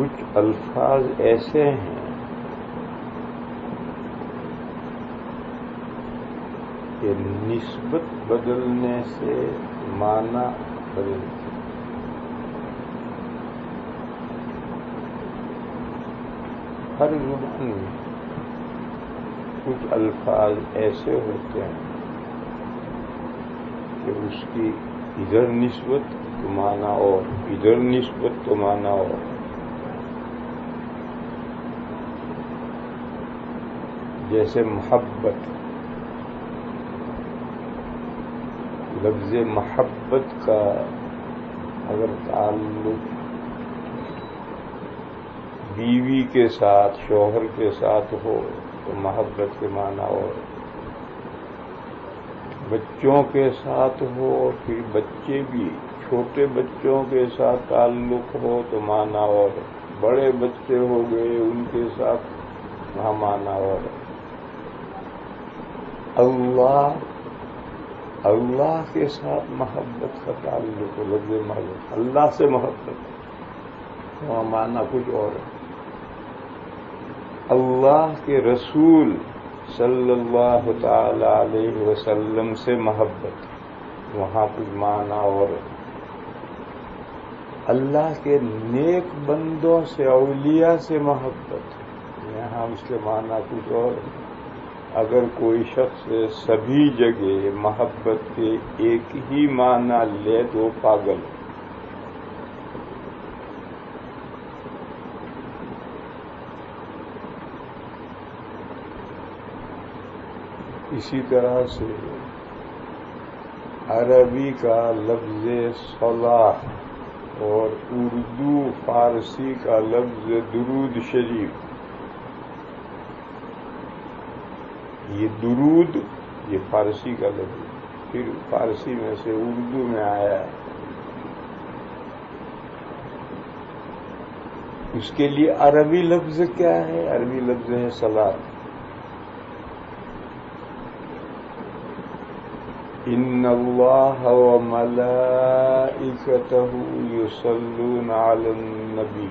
کچھ الفاظ ایسے ہیں کہ نسبت بدلنے سے معنی بدلتے ہیں۔ ہر زبان میں کچھ الفاظ ایسے ہوتے ہیں کہ اس کی ادھر نسبت تو معنی اور، ادھر نسبت تو معنی اور۔ جیسے محبت، لفظ محبت کا اگر تعلق بیوی کے ساتھ، شوہر کے ساتھ ہو تو محبت کے معنی اور، بچوں کے ساتھ ہو پھر بچے بھی چھوٹے بچوں کے ساتھ تعلق ہو تو معنی اور، بڑے بچے ہو گئے ان کے ساتھ وہاں معنی اور۔ اللہ کے ساتھ محبت کا تعلق، لفظ محبت اللہ سے محبت، وہاں معنی کچھ اور ہے۔ اللہ کے رسول صلی اللہ تعالی علیہ وسلم سے محبت، وہاں کچھ معنی اور ہے۔ اللہ کے نیک بندوں سے، اولیاء سے محبت، یہاں اس کے معنی کچھ اور ہے۔ اگر کوئی شخص سبھی جگہ محبت کے ایک ہی معنی لے تو پاگل۔ اسی طرح سے عربی کا لفظ صلاح اور اردو فارسی کا لفظ درود شریف، یہ درود یہ فارسی کا لفظ پھر فارسی میں سے اردو میں آیا ہے۔ اس کے لیے عربی لفظ کیا ہے؟ عربی لفظ ہے صلاۃ۔ ان اللہ وملائکتہ یصلون علی النبی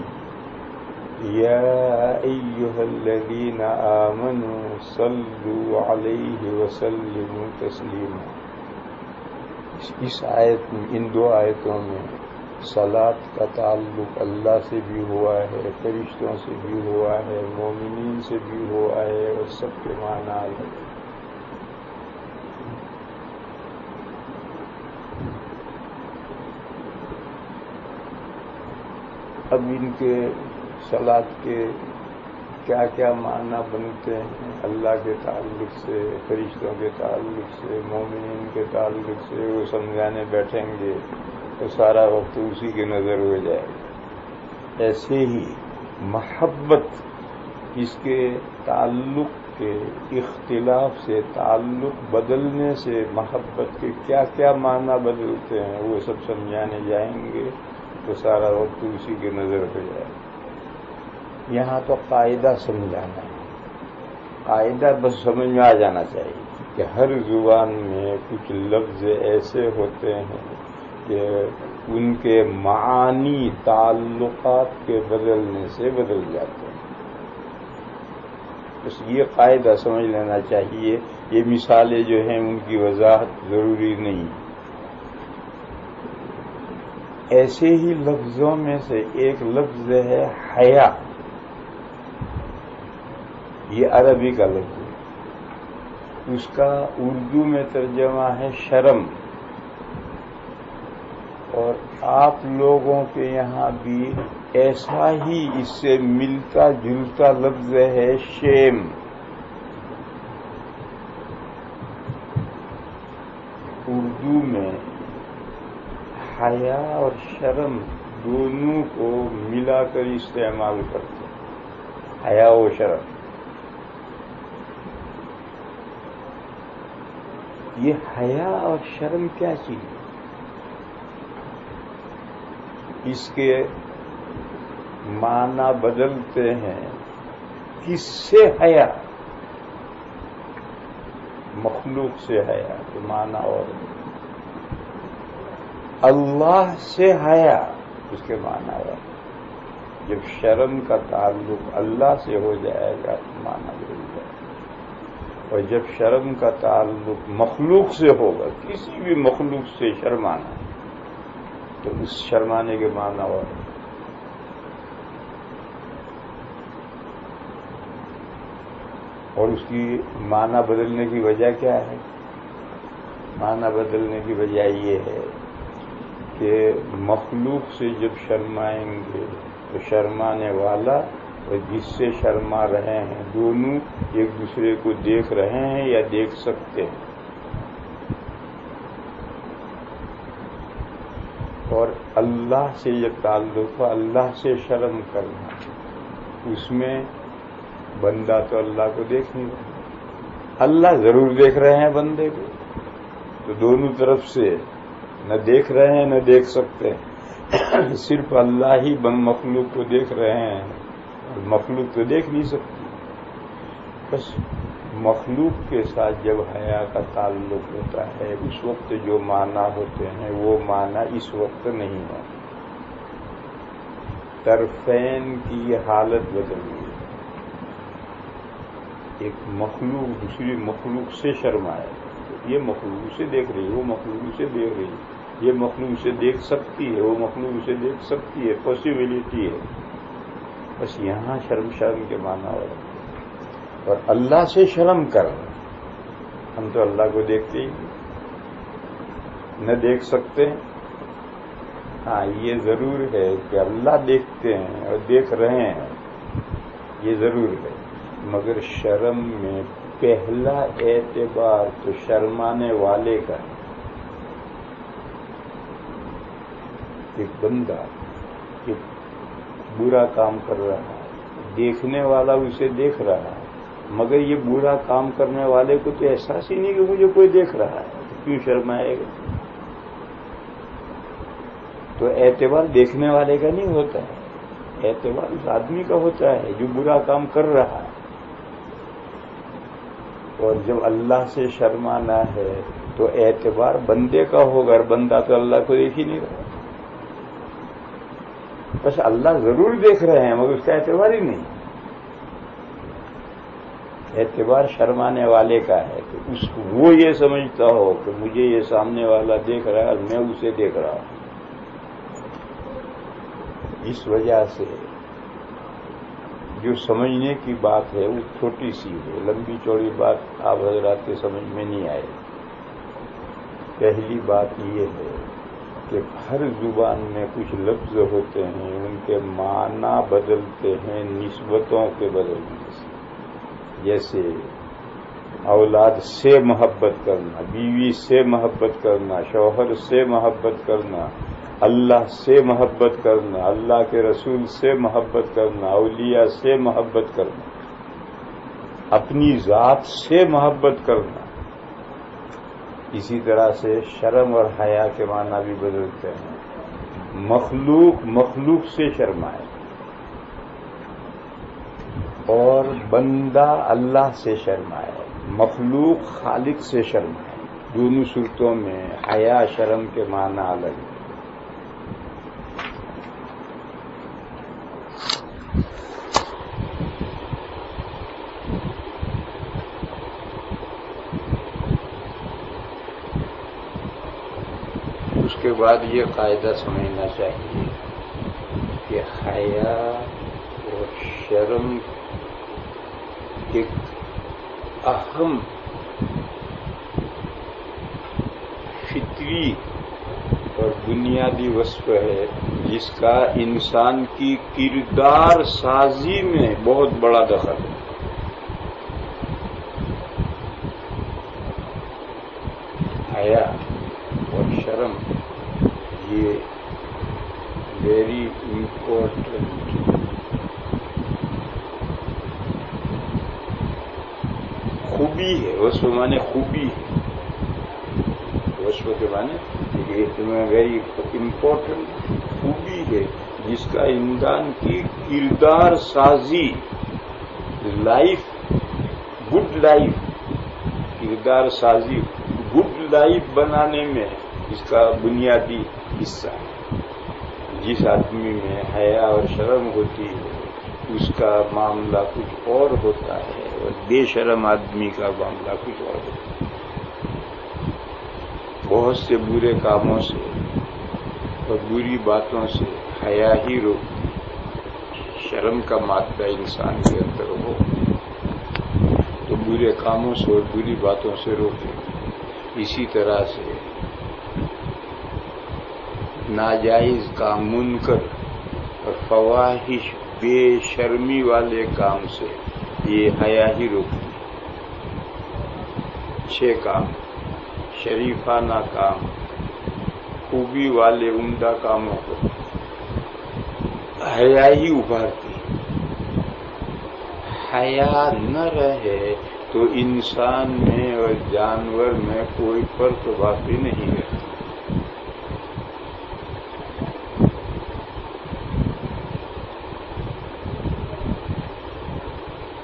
یا ایھا الذین آمنوا صلوا علیہ وسلموا تسلیما۔ اس آیت میں، ان دو آیتوں میں صلاۃ کا تعلق اللہ سے بھی ہوا ہے، فرشتوں سے بھی ہوا ہے، مومنین سے بھی ہوا ہے، اور سب کے معنی الگ ہے۔ اب ان کے صلاۃ کے کیا کیا معنی بنتے ہیں اللہ کے تعلق سے، فرشتوں کے تعلق سے، مومنین کے تعلق سے، وہ سمجھانے بیٹھیں گے تو سارا وقت اسی کی نظر ہو جائے گا۔ ایسے ہی محبت، اس کے تعلق کے اختلاف سے، تعلق بدلنے سے محبت کے کیا کیا معنی بدلتے ہیں وہ سب سمجھانے جائیں گے تو سارا وقت اسی کی نظر ہو جائے گا۔ یہاں تو قاعدہ سمجھانا ہے، قاعدہ بس سمجھ میں آ جانا چاہیے کہ ہر زبان میں کچھ لفظ ایسے ہوتے ہیں کہ ان کے معانی تعلقات کے بدلنے سے بدل جاتے ہیں۔ بس یہ قاعدہ سمجھ لینا چاہیے۔ یہ مثالیں جو ہیں ان کی وضاحت ضروری نہیں۔ ایسے ہی لفظوں میں سے ایک لفظ ہے حیا، یہ عربی کا لفظ ہے، اس کا اردو میں ترجمہ ہے شرم، اور آپ لوگوں کے یہاں بھی ایسا ہی اس سے ملتا جلتا لفظ ہے شیم۔ اردو میں حیا اور شرم دونوں کو ملا کر استعمال کرتے ہیں، حیا و شرم۔ یہ حیا اور شرم کیا چیز ہے؟ اس کے معنی بدلتے ہیں۔ کس سے حیا؟ مخلوق سے حیا تو معنی اور ہے۔ اللہ سے حیا اس کے معنی اور ہے۔ جب شرم کا تعلق اللہ سے ہو جائے گا تو معنی بدل جائے گا، اور جب شرم کا تعلق مخلوق سے ہوگا، کسی بھی مخلوق سے شرمانا، تو اس شرمانے کے معنی اور اس کی معنی بدلنے کی وجہ کیا ہے؟ معنی بدلنے کی وجہ یہ ہے کہ مخلوق سے جب شرمائیں گے تو شرمانے والا اور جس سے شرما رہے ہیں دونوں ایک دوسرے کو دیکھ رہے ہیں یا دیکھ سکتے ہیں، اور اللہ سے یہ تعلق ہے، اللہ سے شرم کرنا، اس میں بندہ تو اللہ کو دیکھ نہیں رہا، اللہ ضرور دیکھ رہے ہیں بندے کو، تو دونوں طرف سے نہ دیکھ رہے ہیں نہ دیکھ سکتے ہیں، صرف اللہ ہی مخلوق کو دیکھ رہے ہیں، اور مخلوق تو دیکھ نہیں سکتی۔ بس مخلوق کے ساتھ جب حیا کا تعلق ہوتا ہے اس وقت جو معنی ہوتے ہیں وہ معنی اس وقت نہیں ہے، طرفین کی یہ حالت بدل گئی، ایک مخلوق دوسری مخلوق سے شرمائے، یہ مخلوق سے دیکھ رہی ہے، وہ مخلوق سے دیکھ رہی ہے، یہ مخلوق سے دیکھ سکتی ہے، وہ مخلوق سے دیکھ سکتی ہے، پاسبلٹی ہے، بس یہاں شرم کے معنی ہو رہا ہے، اور اللہ سے شرم کر، ہم تو اللہ کو دیکھتے ہی نہ دیکھ سکتے ہیں، ہاں یہ ضرور ہے کہ اللہ دیکھتے ہیں اور دیکھ رہے ہیں، یہ ضرور ہے، مگر شرم میں پہلا اعتبار تو شرمانے والے کا ہے۔ ایک بندہ ایک برا کام کر رہا ہے، دیکھنے والا اسے دیکھ رہا ہے، مگر یہ برا کام کرنے والے کو تو احساس ہی نہیں کہ مجھے کوئی دیکھ رہا ہے، تو کیوں شرمائے گا؟ تو اعتبار دیکھنے والے کا نہیں ہوتا ہے، اعتبار اس آدمی کا ہوتا ہے جو برا کام کر رہا ہے، اور جب اللہ سے شرمانا ہے تو اعتبار بندے کا ہوگا، اور بندہ تو اللہ کو دیکھ ہی نہیں رہا، بس اللہ ضرور دیکھ رہے ہیں مگر اس کا اعتبار ہی نہیں، اعتبار شرمانے والے کا ہے کہ وہ یہ سمجھتا ہو کہ مجھے یہ سامنے والا دیکھ رہا ہے اور میں اسے دیکھ رہا ہوں۔ اس وجہ سے جو سمجھنے کی بات ہے وہ چھوٹی سی ہے، لمبی چوڑی بات آپ حضرات کے سمجھ میں نہیں آئے۔ پہلی بات یہ ہے کہ ہر زبان میں کچھ لفظ ہوتے ہیں، ان کے معنی بدلتے ہیں نسبتوں کے بدلنے سے، جیسے اولاد سے محبت کرنا، بیوی سے محبت کرنا، شوہر سے محبت کرنا، اللہ سے محبت کرنا، اللہ کے رسول سے محبت کرنا، اولیاء سے محبت کرنا، اپنی ذات سے محبت کرنا۔ اسی طرح سے شرم اور حیا کے معنی بھی بدلتے ہیں، مخلوق سے شرمائے، اور بندہ اللہ سے شرمائے، مخلوق خالق سے شرمائے، دونوں صورتوں میں حیا شرم کے معنی الگ ہیں۔ اس کے بعد یہ قاعدہ سمجھنا چاہیے کہ حیا اور شرم ایک اہم فطری اور بنیادی وصف ہے جس کا انسان کی کردار سازی میں بہت بڑا دخل ہے۔ حیا اور شرم یہ ویری امپورٹنٹ خوبی ہے، وصف مانے خوبی ہے، وصف کے مانے ویری امپورٹنٹ خوبی ہے جس کا انسان کی کردار سازی، لائف، گڈ لائف، کردار سازی گڈ لائف بنانے میں اس کا بنیادی حصہ ہے۔ جس آدمی میں حیا اور شرم ہوتی ہے اس کا معاملہ کچھ اور ہوتا ہے، اور بے شرم آدمی کا معاملہ کچھ اور ہوتا ہے۔ بہت سے برے کاموں سے اور بری باتوں سے حیا ہی روکتی، شرم کا مادہ انسان کے اندر ہو تو برے کاموں سے اور بری باتوں سے روکے۔ اسی طرح سے ناجائز کام، منکر اور فواحش، بے شرمی والے کام سے یہ حیا ہی روکتی۔ اچھے کام، شریفانہ کام، خوبی والے عمدہ کاموں کو حیا ہی ابھارتی۔ حیا نہ رہے تو انسان میں اور جانور میں کوئی فرق باقی نہیں رہتا۔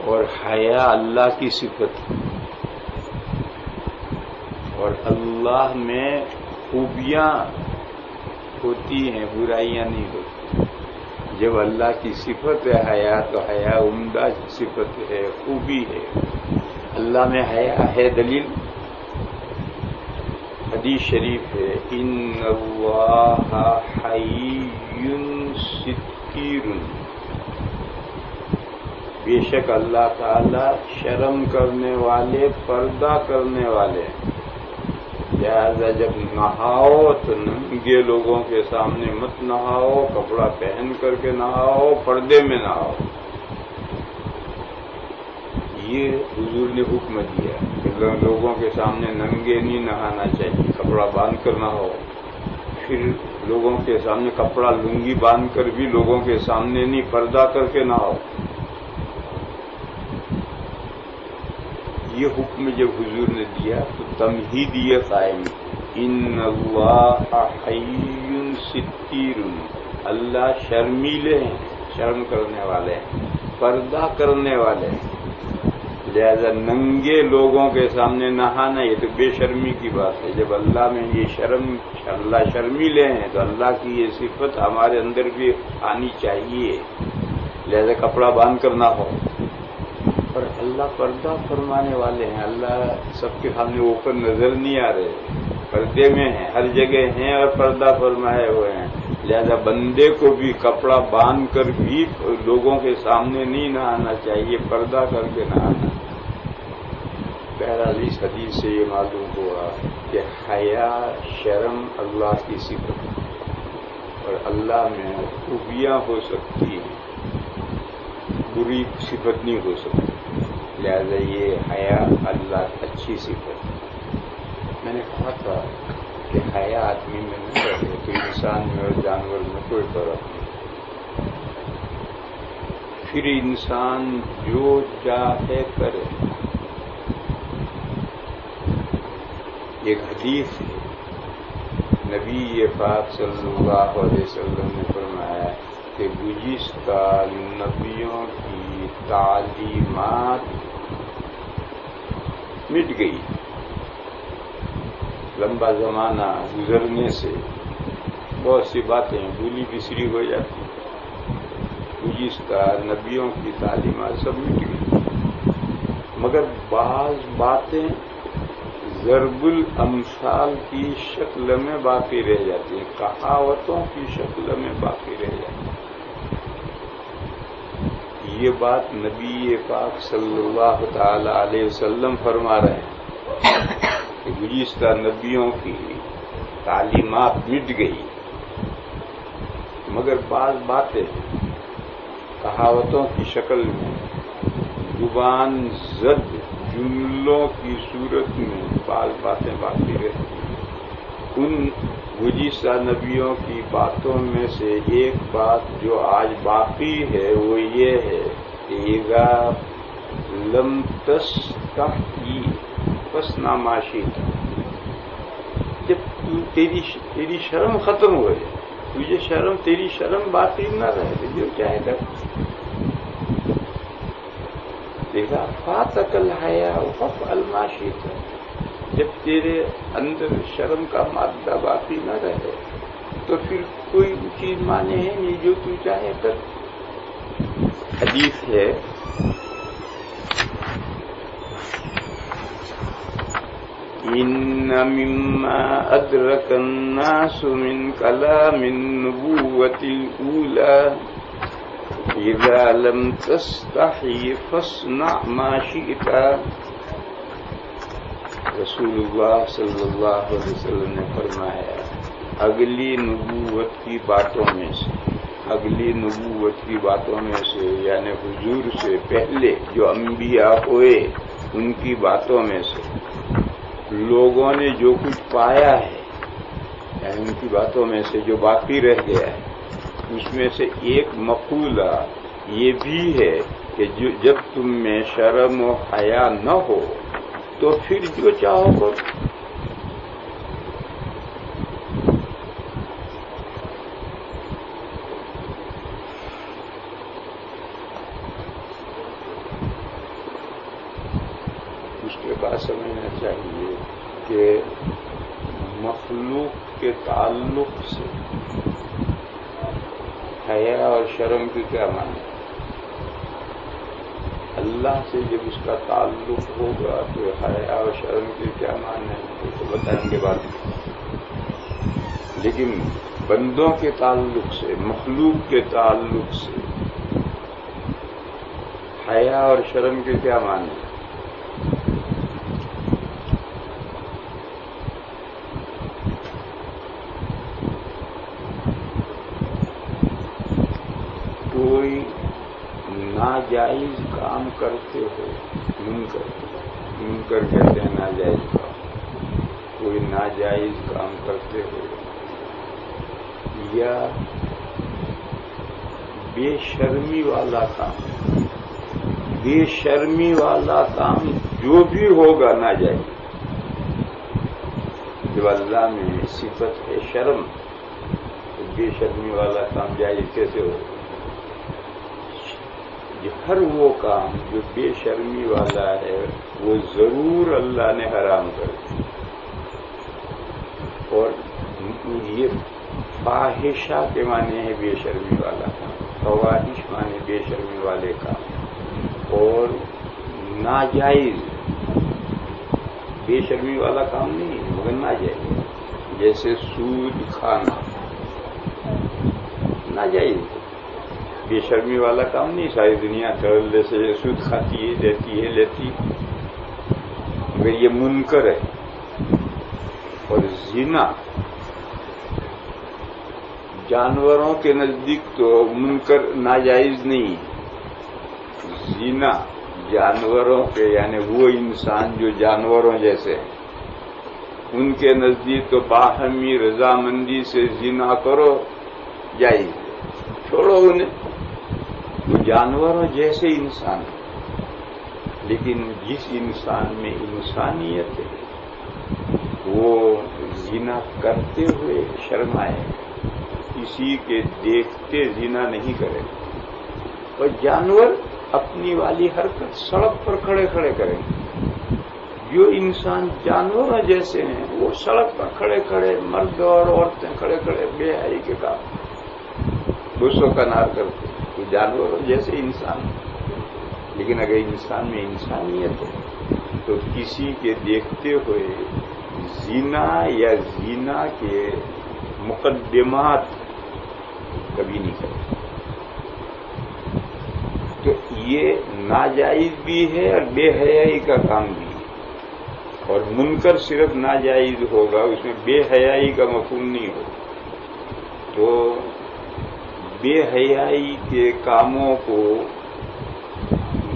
اور حیا اللہ کی صفت ہے، اور اللہ میں خوبیاں ہوتی ہیں، برائیاں نہیں ہوتی۔ جب اللہ کی صفت ہے حیا تو حیا عمدہ صفت ہے، خوبی ہے۔ اللہ میں حیا ہے، دلیل حدیث شریف ہے، ان اللہ حی ستیر، بے شک اللہ تعالی شرم کرنے والے، پردہ کرنے والے ہیں۔ لہذا جب نہاؤ تو ننگے لوگوں کے سامنے مت نہاؤ، کپڑا پہن کر کے نہاؤ، پردے میں نہاؤ۔ یہ حضور نے حکم دیا کہ لوگوں کے سامنے ننگے نہیں نہانا چاہیے، کپڑا باندھ کر نہاؤ۔ پھر لوگوں کے سامنے کپڑا لنگی باندھ کر بھی لوگوں کے سامنے نہیں، پردہ کر کے نہاؤ۔ یہ حکم جب حضور نے دیا تو تمہید یہ قائم، ان اللہ حی ستیر، اللہ شرمیلے ہیں، شرم کرنے والے ہیں، پردہ کرنے والے ہیں۔ لہذا ننگے لوگوں کے سامنے نہانا یہ تو بے شرمی کی بات ہے۔ جب اللہ میں یہ شرم، اللہ شرمیلے ہیں تو اللہ کی یہ صفت ہمارے اندر بھی آنی چاہیے۔ لہذا کپڑا باندھ کر نہ ہو، اور اللہ پردہ فرمانے والے ہیں۔ اللہ سب کے سامنے اوپر نظر نہیں آ رہے، پردے میں ہیں، ہر جگہ ہیں اور پردہ فرمائے ہوئے ہیں۔ لہذا بندے کو بھی کپڑا باندھ کر بھی لوگوں کے سامنے نہیں نہانا چاہیے، پردہ کر کے نہانا۔ بہرحال اس حدیث سے یہ معلوم ہوا کہ حیا، شرم اللہ کی صفت ہے، اور اللہ میں خوبیاں ہو سکتی ہیں، بری صفت نہیں ہو سکتی۔ لہذا یہ حیا اللہ اچھی صفت ہے۔ میں نے کہا تھا کہ حیا آدمی میں نہ رہے تو انسان میں اور جانور میں کوئی فرق نہیں، پھر انسان جو چاہے کرے۔ ایک حدیث ہے، نبی پاک صلی اللہ علیہ وسلم نے فرمایا کہ گزشتہ نبیوں کی تعلیمات مٹ گئی، لمبا زمانہ گزرنے سے بہت سی باتیں بھولی بسری ہو جاتی، گزشتہ نبیوں کی تعلیمات سب مٹ گئی، مگر بعض باتیں ضرب الامثال کی شکل میں باقی رہ جاتی ہیں، کہاوتوں کی شکل میں باقی رہ جاتی ہیں۔ یہ بات نبی پاک صلی اللہ تعالی علیہ وسلم فرما رہے ہیں کہ گزشتہ نبیوں کی تعلیمات مٹ گئی، مگر بعض باتیں کہاوتوں کی شکل میں، زبان زد جملوں کی صورت میں بعض باتیں باقی رہتی ہیں۔ ان گزشتہ نبیوں کی باتوں میں سے ایک بات جو آج باقی ہے وہ یہ ہے کہ اذا لم تستحی فاصنع شئت، جب تیری شرم ختم ہو جائے، تجھے شرم، تیری شرم باقی نہ رہے تو جو چاہے کر۔ اذا فاتک الحیا فافعل ما شئت، جب تیرے اندر شرم کا مادہ باقی نہ رہے تو پھر کوئی چیز مانے ہے نہیں، جو تو چاہے کر. حدیث ہے ان مما ادرک الناس من کلام النبوۃ الاولى اذا لم تستحی فاصنع ما شئت. رسول اللہ صلی اللہ علیہ وسلم نے فرمایا اگلی نبوت کی باتوں میں سے یعنی حضور سے پہلے جو انبیاء ہوئے ان کی باتوں میں سے لوگوں نے جو کچھ پایا ہے، یعنی ان کی باتوں میں سے جو باقی رہ گیا ہے، اس میں سے ایک مقولہ یہ بھی ہے کہ جب تم میں شرم و حیا نہ ہو تو پھر جو چاہو کرو. اس کے بعد سمجھنا چاہیے کہ مخلوق کے تعلق سے حیا اور شرم کی کیا معنی ہے؟ اللہ سے جب اس کا تعلق ہوگا تو حیا اور شرم کی کیا معنی ہے وہ تو بتائیں گے بعد میں. لیکن بندوں کے تعلق سے، مخلوق کے تعلق سے حیا اور شرم کی کیا معنی ہے؟ کوئی ناجائز کام کرتے ہو، منکر کہتے ہیں ناجائز کام. کوئی ناجائز کام کرتے ہو یا بے شرمی والا کام جو بھی ہوگا ناجائز. جب اللہ میں صفت ہے شرم تو بے شرمی والا کام جائز کیسے ہوگا؟ ہر وہ کام جو بے شرمی والا ہے وہ ضرور اللہ نے حرام کر دیا. اور یہ فاحشہ کے معنی ہے بے شرمی والا کام، فواحش معنی بے شرمی والے کام، اور ناجائز بے شرمی والا کام نہیں مگر ناجائز، جیسے سود کھانا ناجائز، بے شرمی والا کام نہیں. ساری دنیا دھڑلے سے سود کھاتی ہے، دیتی ہے، لیتی، مگر یہ منکر ہے. اور زنا جانوروں کے نزدیک تو منکر ناجائز نہیں. زنا جانوروں کے یعنی وہ انسان جو جانوروں جیسے ہیں ان کے نزدیک تو باہمی رضامندی سے زنا کرو جائز، چھوڑو انہیں، وہ جانوروں جیسے انسان. لیکن جس انسان میں انسانیت ہے وہ زنا کرتے ہوئے شرمائے، کسی کے دیکھتے زنا نہیں کرے. اور جانور اپنی والی حرکت سڑک پر کھڑے کھڑے کریں. جو انسان جانوروں جیسے ہیں وہ سڑک پر کھڑے کھڑے، مرد اور عورتیں کھڑے کھڑے بے حیائی کے کام غصوں کا نار کرتے، تو جانوروں جیسے انسان. لیکن اگر انسان میں انسانیت ہے تو کسی کے دیکھتے ہوئے زنا یا زنا کے مقدمات کبھی نہیں کرتے. تو یہ ناجائز بھی ہے اور بے حیائی کا کام بھی ہے. اور منکر صرف ناجائز ہوگا، اس میں بے حیائی کا مفہوم نہیں ہوگا. تو بے حیائی کے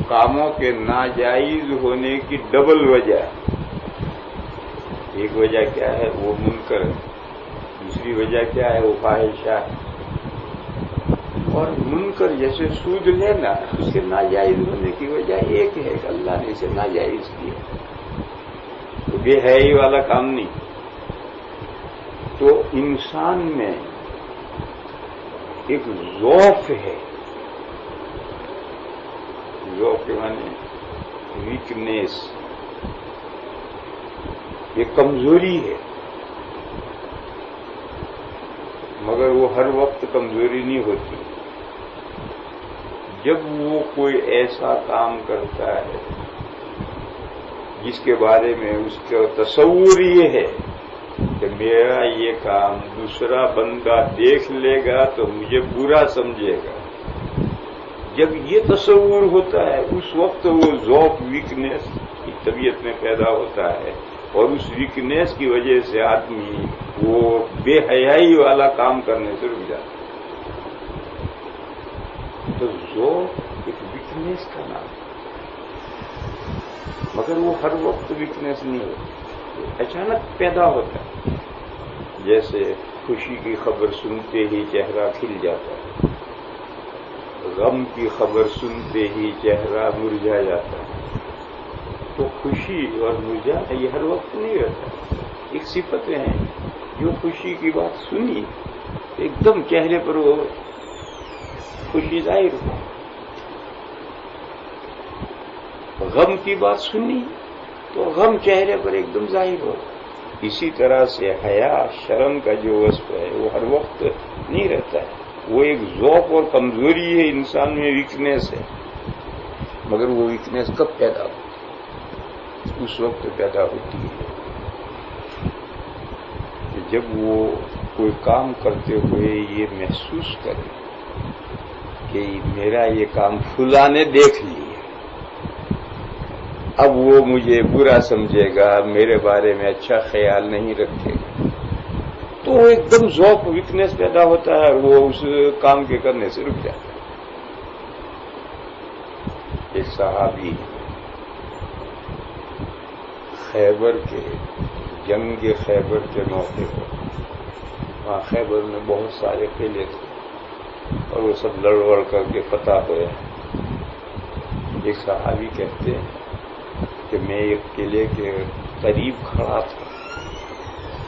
کاموں کے ناجائز ہونے کی ڈبل وجہ. ایک وجہ کیا ہے؟ وہ منکر ہے. دوسری وجہ کیا ہے؟ وہ فاحشہ ہے. اور منکر جیسے سود لینا، اس کے ناجائز ہونے کی وجہ ایک ہے کہ اللہ نے اسے ناجائز کیا. تو بے حیائی والا کام نہیں. تو انسان میں ایک ضعف ہے. ضعف کے معنی ویکنیس، یہ کمزوری ہے. مگر وہ ہر وقت کمزوری نہیں ہوتی. جب وہ کوئی ایسا کام کرتا ہے جس کے بارے میں اس کا تصور یہ ہے کہ میرا یہ کام دوسرا بندہ دیکھ لے گا تو مجھے برا سمجھے گا، جب یہ تصور ہوتا ہے اس وقت وہ ذوق ویکنیس کی طبیعت میں پیدا ہوتا ہے، اور اس ویکنیس کی وجہ سے آدمی وہ بے حیائی والا کام کرنے سے رک جاتا ہے. تو ذوق ایک ویکنیس کا نام ہے، مگر وہ ہر وقت ویکنیس نہیں ہوتی، اچانک پیدا ہوتا ہے. جیسے خوشی کی خبر سنتے ہی چہرہ کھل جاتا ہے، غم کی خبر سنتے ہی چہرہ مرجھا جاتا ہے. تو خوشی اور مرجھانا یہ ہر وقت نہیں رہتا. ایک صفتیں ہیں، جو خوشی کی بات سنی ایک دم چہرے پر وہ خوشی ظاہر ہو، غم کی بات سنی تو غم چہرے پر ایک دم ظاہر ہو. اسی طرح سے حیا شرم کا جو وصف ہے وہ ہر وقت نہیں رہتا ہے، وہ ایک ذوق اور کمزوری ہے، انسان میں ویکنیس ہے. مگر وہ ویکنیس کب پیدا ہوتی ہے؟ اس وقت پیدا ہوتی ہے کہ جب وہ کوئی کام کرتے ہوئے یہ محسوس کرے کہ میرا یہ کام فلاں نے دیکھ لیا، اب وہ مجھے برا سمجھے گا، میرے بارے میں اچھا خیال نہیں رکھے گا، تو وہ ایک دم ذوق ویکنیس پیدا ہوتا ہے اور وہ اس کام کے کرنے سے رک جاتا ہے. ایک صحابی خیبر کے جنگ خیبر کے موقع پر، وہاں خیبر میں بہت سارے قلعے تھے اور وہ سب لڑ وڑ کر کے فتح ہوئے. ایک صحابی کہتے ہیں کہ میں ایک قلعے کے قریب کھڑا تھا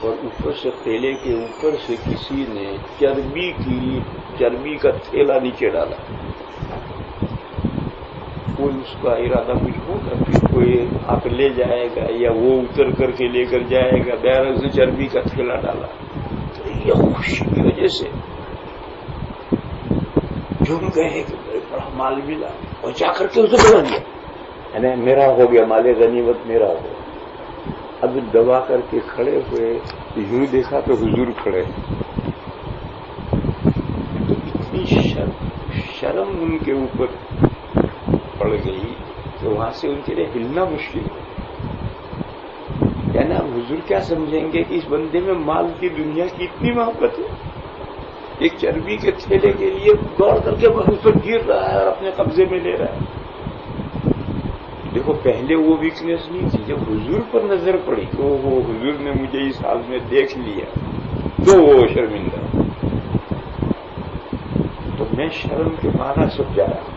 اور اوپر سے قلعے کے اوپر سے کسی نے چربی کا تھیلا نیچے ڈالا. کوئی اس کا ارادہ کچھ ہوگا کہ کوئی آپ لے جائے گا یا وہ اتر کر کے لے کر جائے گا، بہرحال اس نے چربی کا تھیلا ڈالا. تو یہ خوشی کی وجہ سے جھوم گئے کہ بڑا مال ملا، اور جا کر کے اسے بنا دیا، یعنی میرا ہو گیا، مال غنیمت میرا ہو گیا. اب دبا کر کے کھڑے ہوئے، یوں دیکھا تو حضور کھڑے. تو اتنی شرم ان کے اوپر پڑ گئی کہ وہاں سے ان کے لیے ہلنا مشکل ہو. یعنی اب حضور کیا سمجھیں گے کہ اس بندے میں مال کی دنیا کی اتنی محبت ہے، ایک چربی کے تھیلے کے لیے دوڑ کر کے اس پر گر رہا ہے اور اپنے قبضے میں لے رہا ہے. دیکھو پہلے وہ ویکنیس نہیں تھی، جب حضور پر نظر پڑی تو وہ حضور نے مجھے اس حال میں دیکھ لیا تو وہ شرمندہ. تو میں شرم کے معنی سمجھا رہا ہوں.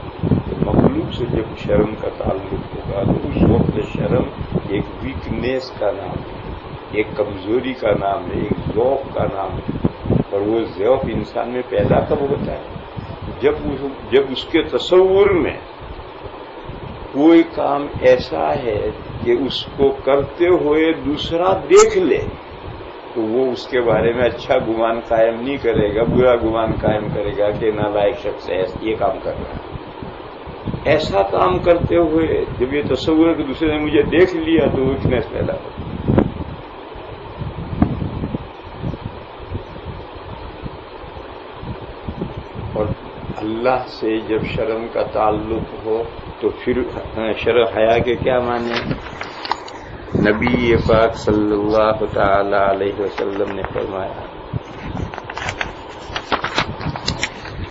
مخلوق سے جب شرم کا تعلق ہوگا تو اس وقت شرم ایک ویکنیس کا نام ہے، ایک کمزوری کا نام ہے، ایک ذوق کا نام ہے. اور وہ ذوق انسان میں پیدا کب ہوتا ہے؟ جب اس کے تصور میں کوئی کام ایسا ہے کہ اس کو کرتے ہوئے دوسرا دیکھ لے تو وہ اس کے بارے میں اچھا گمان قائم نہیں کرے گا، برا گمان قائم کرے گا کہ نالائق شخص ہے یہ کام کر رہا ہے. ایسا کام کرتے ہوئے جب یہ تصور ہے کہ دوسرے نے مجھے دیکھ لیا تو ویکنیس پیدا ہو. اور اللہ سے جب شرم کا تعلق ہو تو پھر شرم حیا کے کیا معنی؟ نبی پاک صلی اللہ تعالی علیہ وسلم نے فرمایا